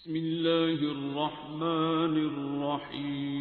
بسم اللہ الرحمن الرحیم۔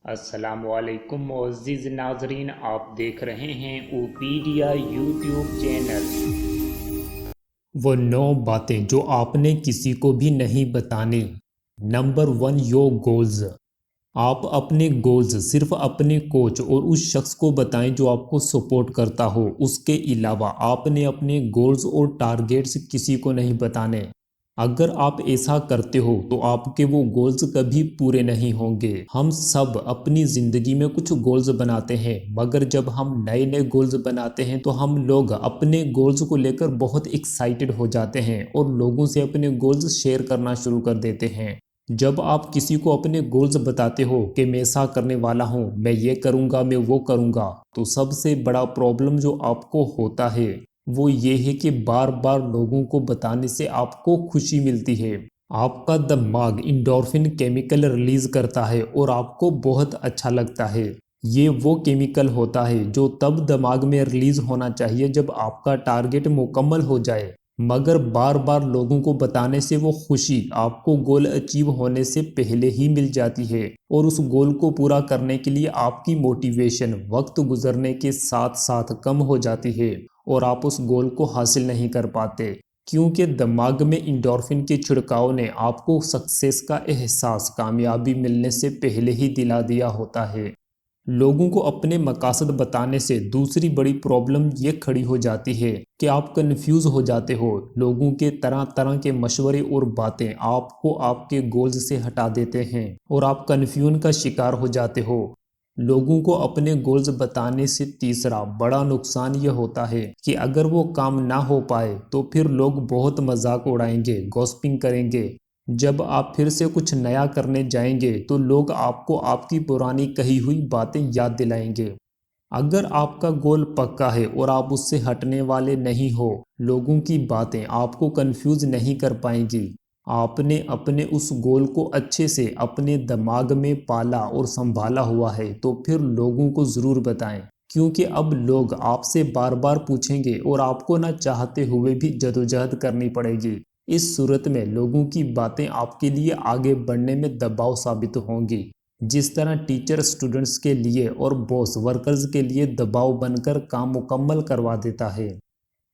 السلام علیکم معزز ناظرین، آپ دیکھ رہے ہیں اوپیڈیا یوٹیوب چینل۔ وہ 9 باتیں جو آپ نے کسی کو بھی نہیں بتانی۔ Number 1، your goals. آپ اپنے گولز صرف اپنے کوچ اور اس شخص کو بتائیں جو آپ کو سپورٹ کرتا ہو۔ اس کے علاوہ آپ نے اپنے گولز اور ٹارگیٹس کسی کو نہیں بتانے۔ اگر آپ ایسا کرتے ہو تو آپ کے وہ گولز کبھی پورے نہیں ہوں گے۔ ہم سب اپنی زندگی میں کچھ گولز بناتے ہیں، مگر جب ہم نئے گولز بناتے ہیں تو ہم لوگ اپنے گولز کو لے کر بہت ایکسائٹڈ ہو جاتے ہیں اور لوگوں سے اپنے گولز شیئر کرنا شروع کر دیتے ہیں۔ جب آپ کسی کو اپنے گولز بتاتے ہو کہ میں ایسا کرنے والا ہوں، میں یہ کروں گا، میں وہ کروں گا، تو سب سے بڑا پرابلم جو آپ کو ہوتا ہے وہ یہ ہے کہ بار بار لوگوں کو بتانے سے آپ کو خوشی ملتی ہے۔ آپ کا دماغ انڈورفن کیمیکل ریلیز کرتا ہے اور آپ کو بہت اچھا لگتا ہے۔ یہ وہ کیمیکل ہوتا ہے جو تب دماغ میں ریلیز ہونا چاہیے جب آپ کا ٹارگٹ مکمل ہو جائے، مگر بار بار لوگوں کو بتانے سے وہ خوشی آپ کو گول اچیو ہونے سے پہلے ہی مل جاتی ہے، اور اس گول کو پورا کرنے کے لیے آپ کی موٹیویشن وقت گزرنے کے ساتھ ساتھ کم ہو جاتی ہے اور آپ اس گول کو حاصل نہیں کر پاتے، کیونکہ دماغ میں انڈورفن کے چھڑکاؤ نے آپ کو سکسیس کا احساس کامیابی ملنے سے پہلے ہی دلا دیا ہوتا ہے۔ لوگوں کو اپنے مقاصد بتانے سے دوسری بڑی پرابلم یہ کھڑی ہو جاتی ہے کہ آپ کنفیوز ہو جاتے ہو۔ لوگوں کے طرح طرح کے مشورے اور باتیں آپ کو آپ کے گولز سے ہٹا دیتے ہیں اور آپ کنفیوژن کا شکار ہو جاتے ہو۔ لوگوں کو اپنے گولز بتانے سے تیسرا بڑا نقصان یہ ہوتا ہے کہ اگر وہ کام نہ ہو پائے تو پھر لوگ بہت مذاق اڑائیں گے، گوسپنگ کریں گے۔ جب آپ پھر سے کچھ نیا کرنے جائیں گے تو لوگ آپ کو آپ کی پرانی کہی ہوئی باتیں یاد دلائیں گے۔ اگر آپ کا گول پکا ہے اور آپ اس سے ہٹنے والے نہیں ہو، لوگوں کی باتیں آپ کو کنفیوز نہیں کر پائیں گی۔ آپ نے اپنے اس گول کو اچھے سے اپنے دماغ میں پالا اور سنبھالا ہوا ہے تو پھر لوگوں کو ضرور بتائیں، کیونکہ اب لوگ آپ سے بار بار پوچھیں گے اور آپ کو نہ چاہتے ہوئے بھی جدوجہد کرنی پڑے گی۔ اس صورت میں لوگوں کی باتیں آپ کے لیے آگے بڑھنے میں دباؤ ثابت ہوں گی، جس طرح ٹیچر اسٹوڈنٹس کے لیے اور باس ورکرز کے لیے دباؤ بن کر کام مکمل کروا دیتا ہے۔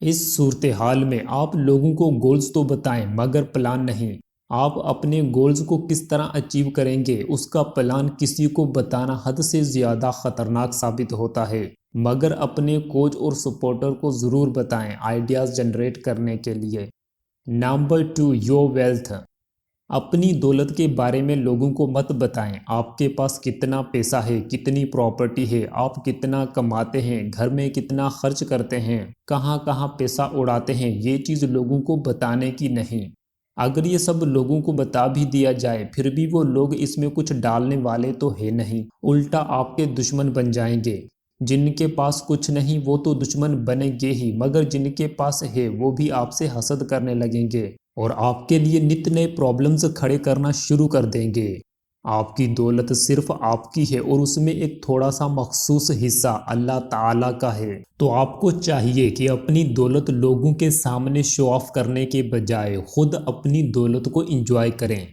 اس صورتحال میں آپ لوگوں کو گولز تو بتائیں مگر پلان نہیں۔ آپ اپنے گولز کو کس طرح اچیو کریں گے اس کا پلان کسی کو بتانا حد سے زیادہ خطرناک ثابت ہوتا ہے، مگر اپنے کوچ اور سپورٹر کو ضرور بتائیں آئیڈیاز جنریٹ کرنے کے لیے۔ Number 2، your wealth. اپنی دولت کے بارے میں لوگوں کو مت بتائیں۔ آپ کے پاس کتنا پیسہ ہے، کتنی پراپرٹی ہے، آپ کتنا کماتے ہیں، گھر میں کتنا خرچ کرتے ہیں، کہاں کہاں پیسہ اڑاتے ہیں، یہ چیز لوگوں کو بتانے کی نہیں۔ اگر یہ سب لوگوں کو بتا بھی دیا جائے پھر بھی وہ لوگ اس میں کچھ ڈالنے والے تو ہے نہیں، الٹا آپ کے دشمن بن جائیں گے۔ جن کے پاس کچھ نہیں وہ تو دشمن بنیں گے ہی، مگر جن کے پاس ہے وہ بھی آپ سے حسد کرنے لگیں گے اور آپ کے لیے نت نئے پرابلمز کھڑے کرنا شروع کر دیں گے۔ آپ کی دولت صرف آپ کی ہے اور اس میں ایک تھوڑا سا مخصوص حصہ اللہ تعالیٰ کا ہے، تو آپ کو چاہیے کہ اپنی دولت لوگوں کے سامنے شو آف کرنے کے بجائے خود اپنی دولت کو انجوائے کریں۔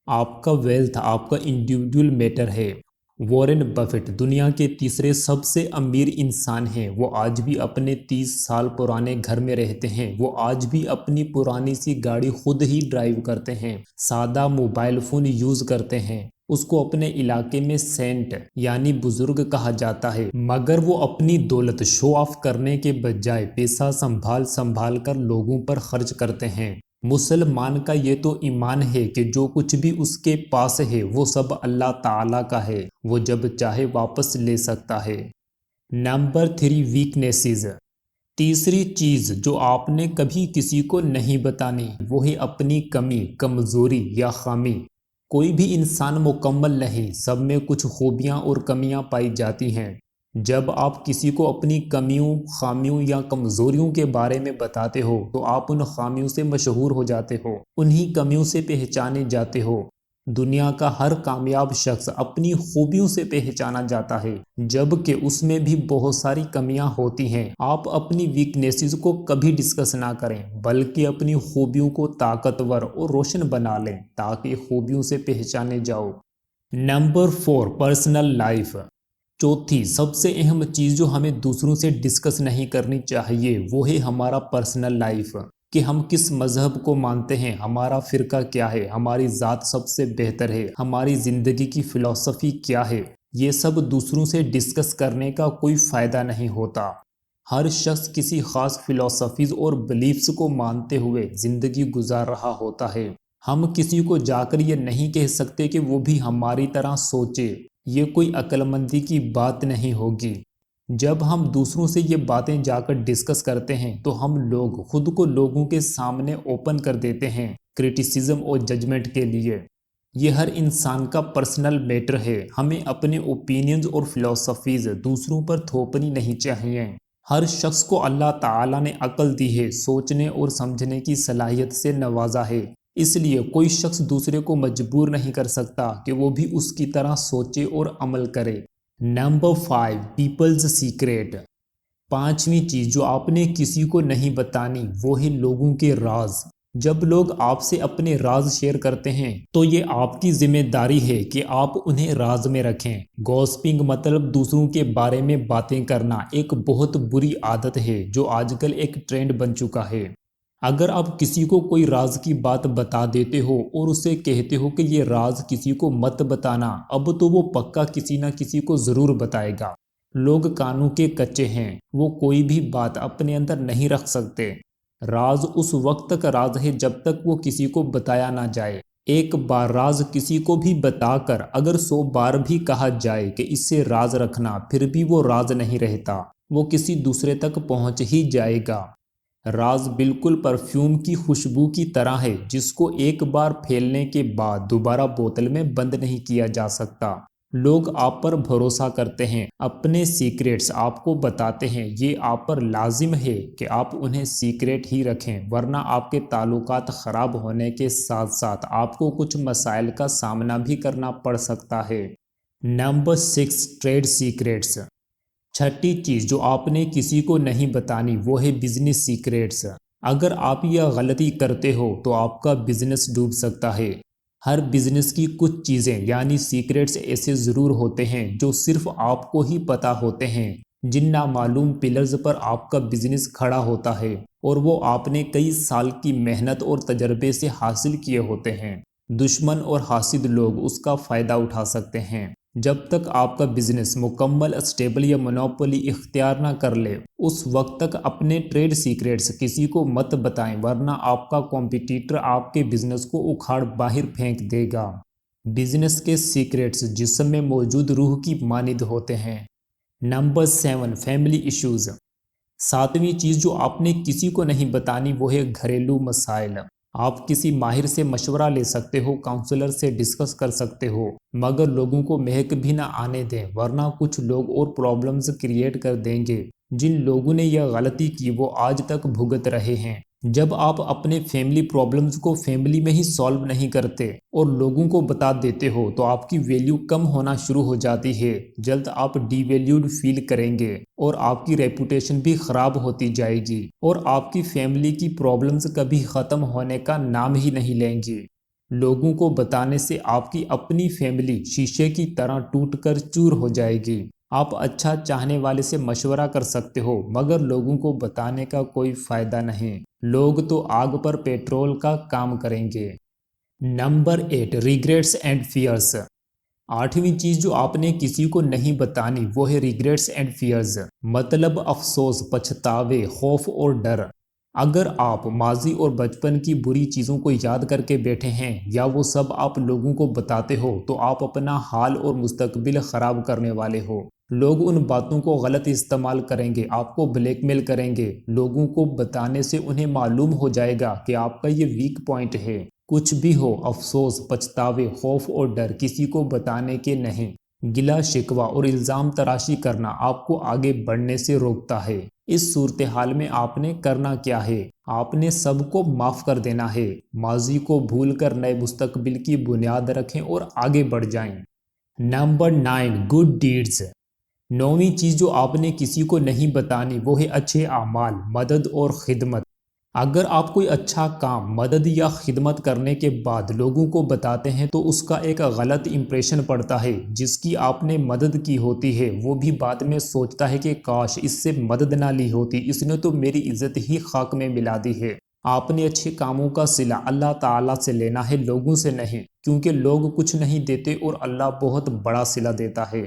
آپ کا ویلتھ آپ کا انڈیویڈول میٹر ہے۔ وارن بفیٹ دنیا کے تیسرے سب سے امیر انسان ہیں۔ وہ آج بھی اپنے 30 سال پرانے گھر میں رہتے ہیں، وہ آج بھی اپنی پرانی سی گاڑی خود ہی ڈرائیو کرتے ہیں، سادہ موبائل فون یوز کرتے ہیں۔ اس کو اپنے علاقے میں سینٹ یعنی بزرگ کہا جاتا ہے، مگر وہ اپنی دولت شو آف کرنے کے بجائے پیسہ سنبھال سنبھال کر لوگوں پر خرچ کرتے ہیں۔ مسلمان کا یہ تو ایمان ہے کہ جو کچھ بھی اس کے پاس ہے وہ سب اللہ تعالیٰ کا ہے، وہ جب چاہے واپس لے سکتا ہے۔ Number 3، weaknesses. تیسری چیز جو آپ نے کبھی کسی کو نہیں بتانی وہ ہے اپنی کمی، کمزوری یا خامی۔ کوئی بھی انسان مکمل نہیں، سب میں کچھ خوبیاں اور کمیاں پائی جاتی ہیں۔ جب آپ کسی کو اپنی کمیوں، خامیوں یا کمزوریوں کے بارے میں بتاتے ہو تو آپ ان خامیوں سے مشہور ہو جاتے ہو، انہی کمیوں سے پہچانے جاتے ہو۔ دنیا کا ہر کامیاب شخص اپنی خوبیوں سے پہچانا جاتا ہے، جبکہ اس میں بھی بہت ساری کمیاں ہوتی ہیں۔ آپ اپنی ویکنیسز کو کبھی ڈسکس نہ کریں، بلکہ اپنی خوبیوں کو طاقتور اور روشن بنا لیں تاکہ خوبیوں سے پہچانے جاؤ۔ Number 4، personal life. چوتھی سب سے اہم چیز جو ہمیں دوسروں سے ڈسکس نہیں کرنی چاہیے وہ ہے ہمارا پرسنل لائف، کہ ہم کس مذہب کو مانتے ہیں، ہمارا فرقہ کیا ہے، ہماری ذات سب سے بہتر ہے، ہماری زندگی کی فلسفی کیا ہے۔ یہ سب دوسروں سے ڈسکس کرنے کا کوئی فائدہ نہیں ہوتا۔ ہر شخص کسی خاص فلسفیز اور بلیفز کو مانتے ہوئے زندگی گزار رہا ہوتا ہے۔ ہم کسی کو جا کر یہ نہیں کہہ سکتے کہ وہ بھی ہماری طرح سوچے، یہ کوئی عقل مندی کی بات نہیں ہوگی۔ جب ہم دوسروں سے یہ باتیں جا کر ڈسکس کرتے ہیں تو ہم لوگ خود کو لوگوں کے سامنے اوپن کر دیتے ہیں کرٹیسزم اور ججمنٹ کے لیے۔ یہ ہر انسان کا پرسنل میٹر ہے، ہمیں اپنے اوپینینز اور فلسفیز دوسروں پر تھوپنی نہیں چاہیے۔ ہر شخص کو اللہ تعالیٰ نے عقل دی ہے، سوچنے اور سمجھنے کی صلاحیت سے نوازا ہے، اس لیے کوئی شخص دوسرے کو مجبور نہیں کر سکتا کہ وہ بھی اس کی طرح سوچے اور عمل کرے۔ Number 5، people's secret. پانچویں چیز جو آپ نے کسی کو نہیں بتانی وہ ہے لوگوں کے راز۔ جب لوگ آپ سے اپنے راز شیئر کرتے ہیں تو یہ آپ کی ذمہ داری ہے کہ آپ انہیں راز میں رکھیں۔ گوسپنگ مطلب دوسروں کے بارے میں باتیں کرنا ایک بہت بری عادت ہے جو آج کل ایک ٹرینڈ بن چکا ہے۔ اگر آپ کسی کو کوئی راز کی بات بتا دیتے ہو اور اسے کہتے ہو کہ یہ راز کسی کو مت بتانا، اب تو وہ پکا کسی نہ کسی کو ضرور بتائے گا۔ لوگ کانوں کے کچے ہیں، وہ کوئی بھی بات اپنے اندر نہیں رکھ سکتے۔ راز اس وقت تک راز ہے جب تک وہ کسی کو بتایا نہ جائے۔ ایک بار راز کسی کو بھی بتا کر اگر 100 بار بھی کہا جائے کہ اس سے راز رکھنا، پھر بھی وہ راز نہیں رہتا، وہ کسی دوسرے تک پہنچ ہی جائے گا۔ راز بالکل پرفیوم کی خوشبو کی طرح ہے جس کو ایک بار پھیلنے کے بعد دوبارہ بوتل میں بند نہیں کیا جا سکتا۔ لوگ آپ پر بھروسہ کرتے ہیں، اپنے سیکریٹس آپ کو بتاتے ہیں، یہ آپ پر لازم ہے کہ آپ انہیں سیکریٹ ہی رکھیں، ورنہ آپ کے تعلقات خراب ہونے کے ساتھ ساتھ آپ کو کچھ مسائل کا سامنا بھی کرنا پڑ سکتا ہے۔ Number 6، trade secrets. چھٹی چیز جو آپ نے کسی کو نہیں بتانی وہ ہے بزنس سیکریٹس۔ اگر آپ یہ غلطی کرتے ہو تو آپ کا بزنس ڈوب سکتا ہے۔ ہر بزنس کی کچھ چیزیں یعنی سیکریٹس ایسے ضرور ہوتے ہیں جو صرف آپ کو ہی پتہ ہوتے ہیں، جن نامعلوم پلرز پر آپ کا بزنس کھڑا ہوتا ہے اور وہ آپ نے کئی سال کی محنت اور تجربے سے حاصل کیے ہوتے ہیں۔ دشمن اور حاسد لوگ اس کا فائدہ اٹھا سکتے ہیں۔ جب تک آپ کا بزنس مکمل اسٹیبل یا مونوپولی اختیار نہ کر لے اس وقت تک اپنے ٹریڈ سیکریٹس کسی کو مت بتائیں، ورنہ آپ کا کمپیٹیٹر آپ کے بزنس کو اکھاڑ باہر پھینک دے گا۔ بزنس کے سیکریٹس جسم میں موجود روح کی مانند ہوتے ہیں۔ Number 7، family issues. ساتویں چیز جو آپ نے کسی کو نہیں بتانی وہ ہے گھریلو مسائل۔ آپ کسی ماہر سے مشورہ لے سکتے ہو، کاؤنسلر سے ڈسکس کر سکتے ہو، مگر لوگوں کو مہک بھی نہ آنے دیں، ورنہ کچھ لوگ اور پرابلمز کریٹ کر دیں گے۔ جن لوگوں نے یہ غلطی کی وہ آج تک بھگت رہے ہیں۔ جب آپ اپنے فیملی پرابلمز کو فیملی میں ہی سالو نہیں کرتے اور لوگوں کو بتا دیتے ہو تو آپ کی ویلیو کم ہونا شروع ہو جاتی ہے، جلد آپ ڈی ویلیوڈ فیل کریں گے اور آپ کی ریپوٹیشن بھی خراب ہوتی جائے گی اور آپ کی فیملی کی پرابلمز کبھی ختم ہونے کا نام ہی نہیں لیں گی۔ لوگوں کو بتانے سے آپ کی اپنی فیملی شیشے کی طرح ٹوٹ کر چور ہو جائے گی۔ آپ اچھا چاہنے والے سے مشورہ کر سکتے ہو مگر لوگوں کو بتانے کا کوئی فائدہ نہیں، لوگ تو آگ پر پیٹرول کا کام کریں گے۔ Number 8، regrets and Faires. آٹھویں چیز جو آپ نے کسی کو نہیں بتانی وہ ہے ریگریٹس اینڈ فیئرز، مطلب افسوس، پچھتاوے، خوف اور ڈر۔ اگر آپ ماضی اور بچپن کی بری چیزوں کو یاد کر کے بیٹھے ہیں یا وہ سب آپ لوگوں کو بتاتے ہو تو آپ اپنا حال اور مستقبل خراب کرنے والے ہو۔ لوگ ان باتوں کو غلط استعمال کریں گے، آپ کو بلیک میل کریں گے۔ لوگوں کو بتانے سے انہیں معلوم ہو جائے گا کہ آپ کا یہ ویک پوائنٹ ہے۔ کچھ بھی ہو، افسوس، پچھتاوے، خوف اور ڈر کسی کو بتانے کے نہیں۔ گلا شکوہ اور الزام تراشی کرنا آپ کو آگے بڑھنے سے روکتا ہے۔ اس صورتحال میں آپ نے کرنا کیا ہے؟ آپ نے سب کو معاف کر دینا ہے، ماضی کو بھول کر نئے مستقبل کی بنیاد رکھیں اور آگے بڑھ جائیں۔ Number 9 good deeds. 9ویں چیز جو آپ نے کسی کو نہیں بتانی وہ ہے اچھے اعمال، مدد اور خدمت۔ اگر آپ کوئی اچھا کام، مدد یا خدمت کرنے کے بعد لوگوں کو بتاتے ہیں تو اس کا ایک غلط امپریشن پڑتا ہے۔ جس کی آپ نے مدد کی ہوتی ہے وہ بھی بعد میں سوچتا ہے کہ کاش اس سے مدد نہ لی ہوتی، اس نے تو میری عزت ہی خاک میں ملا دی ہے۔ آپ نے اچھے کاموں کا صلہ اللہ تعالیٰ سے لینا ہے، لوگوں سے نہیں، کیونکہ لوگ کچھ نہیں دیتے اور اللہ بہت بڑا صلہ دیتا ہے۔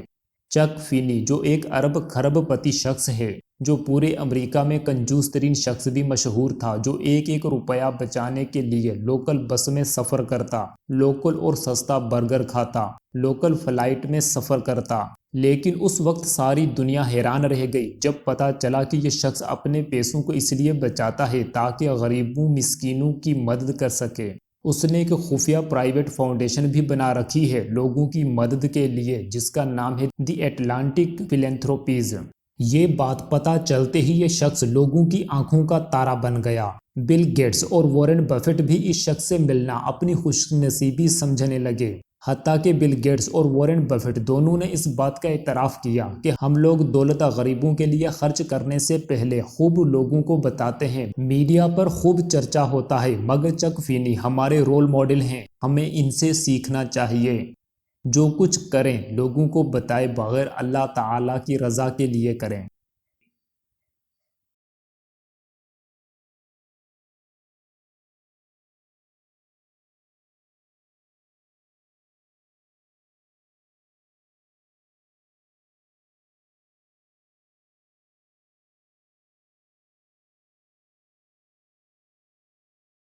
چک فینی جو ایک ارب خرب پتی شخص ہے، جو پورے امریکہ میں کنجوس ترین شخص بھی مشہور تھا، جو ایک روپیہ بچانے کے لیے لوکل بس میں سفر کرتا، لوکل اور سستا برگر کھاتا، لوکل فلائٹ میں سفر کرتا۔ لیکن اس وقت ساری دنیا حیران رہ گئی جب پتہ چلا کہ یہ شخص اپنے پیسوں کو اس لیے بچاتا ہے تاکہ غریبوں مسکینوں کی مدد کر سکے۔ اس نے ایک خفیہ پرائیویٹ فاؤنڈیشن بھی بنا رکھی ہے لوگوں کی مدد کے لیے، جس کا نام ہے دی اٹلانٹک فلینتھروپیز۔ یہ بات پتہ چلتے ہی یہ شخص لوگوں کی آنکھوں کا تارا بن گیا۔ بل گیٹس اور وارن بفیٹ بھی اس شخص سے ملنا اپنی خوش نصیبی سمجھنے لگے۔ حتیٰ کہ بل گیٹس اور وارن بفیٹ دونوں نے اس بات کا اعتراف کیا کہ ہم لوگ دولت غریبوں کے لیے خرچ کرنے سے پہلے خوب لوگوں کو بتاتے ہیں، میڈیا پر خوب چرچا ہوتا ہے، مگر چک فینی ہمارے رول ماڈل ہیں، ہمیں ان سے سیکھنا چاہیے۔ جو کچھ کریں لوگوں کو بتائے بغیر اللہ تعالیٰ کی رضا کے لیے کریں۔